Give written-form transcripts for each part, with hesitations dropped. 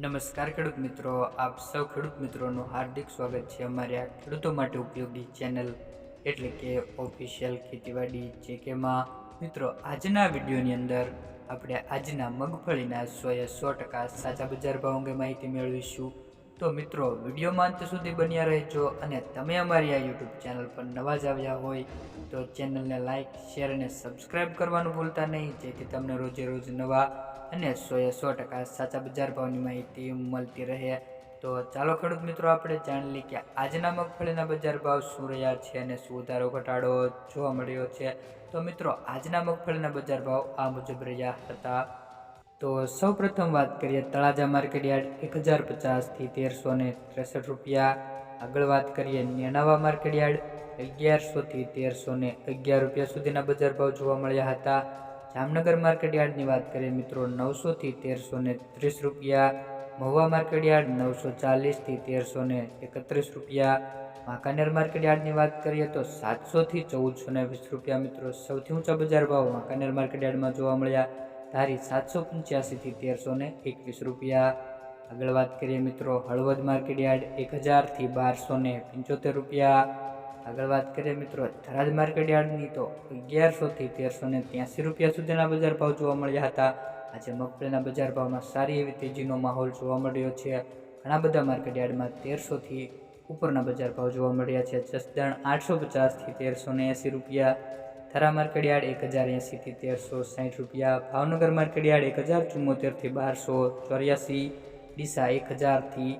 નમસ્કાર ખેડૂત મિત્રો, આપ સૌ ખેડૂત મિત્રોનું હાર્દિક સ્વાગત છે અમારી આ ખેડૂતો માટે ઉપયોગી ચેનલ એટલે કે ઓફિશિયલ ખેતીવાડી જેકેમાં. મિત્રો, આજના વિડીયોની અંદર આપણે આજના મગફળીના 100% સાચા બજાર ભાવ અંગે માહિતી મેળવીશું. તો મિત્રો, વિડીયોમાં અંત સુધી બન્યા રહેજો અને તમે અમારી આ યુટ્યુબ ચેનલ પર નવા જ આવ્યા હોય તો ચેનલને લાઇક, શેર અને સબસ્ક્રાઈબ કરવાનું ભૂલતા નહીં, જેથી તમને રોજે રોજ નવા અને 100% સાચા બજાર ભાવની માહિતી મળતી રહે. તો ચાલો ખેડૂત મિત્રો, આપણે જાણી લઈએ કે આજના મગફળીના બજાર ભાવ શું રહ્યા છે અને શું વધારો ઘટાડો જોવા મળ્યો છે. તો મિત્રો, આજના મગફળીના બજાર ભાવ આ મુજબ રહ્યા હતા. તો સૌ પ્રથમ વાત કરીએ તળાજા માર્કેટ યાર્ડ 1050 થી 1363 રૂપિયા. આગળ વાત કરીએ નેનાવા માર્કેટ યાર્ડ 1100 થી 1311 રૂપિયા સુધીના બજાર ભાવ જોવા મળ્યા હતા. જામનગર માર્કેટ યાર્ડની વાત કરીએ મિત્રો 900 થી 1330 રૂપિયા. મહુવા માર્કેટ યાર્ડ 940 થી 1331 રૂપિયા. વાંકાનેર માર્કેટ યાર્ડની વાત કરીએ તો 700 થી 1420 રૂપિયા. મિત્રો, સૌથી ઊંચા બજાર ભાવ વાંકાનેર માર્કેટ યાર્ડમાં જોવા મળ્યા. ધારી 785 થી 1321 રૂપિયા. આગળ વાત કરીએ મિત્રો હળવદ માર્કેટ યાર્ડ 1000 થી 1275 રૂપિયા. આગળ વાત કરીએ મિત્રો થરાદ માર્કેટ યાર્ડની તો 1100 થી 1383 રૂપિયા સુધીના બજાર ભાવ જોવા મળ્યા હતા. આજે મગફળીના બજાર ભાવમાં સારી એવી તેજીનો માહોલ જોવા મળ્યો છે. ઘણા બધા માર્કેટ યાર્ડમાં 1300 થી ઉપરના બજાર ભાવ જોવા મળ્યા છે. જસદણ 850 થી 1380 રૂપિયા. થરા માર્કેટ યાર્ડ 1080 થી 1360 રૂપિયા. ભાવનગર માર્કેટ યાર્ડ 1074 થી 1284. ડીસા 1000 થી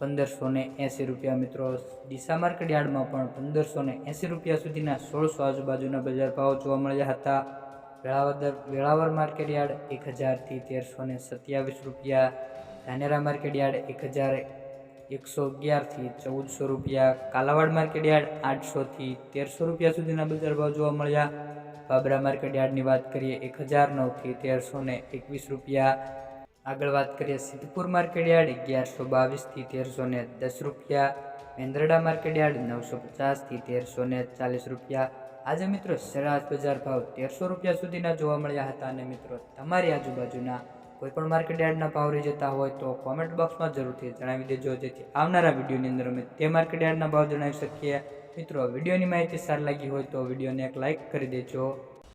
1580 રૂપિયા. મિત્રો, ડીસા માર્કેટ યાર્ડમાં પણ 1580 રૂપિયા સુધીના 1600 આજુબાજુના બજાર ભાવ જોવા મળ્યા હતા. વેળાવર માર્કેટ યાર્ડ 1000 થી 1327 રૂપિયા. ધાનેરા માર્કેટ યાર્ડ 1111 થી 1400 રૂપિયા. કાલાવાડ માર્કેટ યાર્ડ 800 થી 1300 રૂપિયા સુધીના બજાર ભાવ જોવા મળ્યા. બાબરા માર્કેટ યાર્ડની વાત કરીએ 1009 થી 1321 રૂપિયા. આગળ વાત કરીએ સિદ્ધપુર માર્કેટ યાર્ડ 1122 થી 1310 રૂપિયા. મેંદરડા માર્કેટ યાર્ડ 950 થી 1340 રૂપિયા. આજે મિત્રો સરેરાશ બજાર ભાવ 1300 રૂપિયા સુધીના જોવા મળ્યા હતા. અને મિત્રો, તમારી આજુબાજુના કોઈપણ માર્કેટ યાર્ડના ભાવ રહી જતા હોય તો કોમેન્ટ બોક્સમાં જરૂરથી જણાવી દેજો, જેથી આવનારા વિડીયોની અંદર અમે તે માર્કેટ યાર્ડના ભાવ જણાવી શકીએ. મિત્રો, વિડીયોની માહિતી સારી લાગી હોય તો વિડીયોને એક લાઇક કરી દેજો.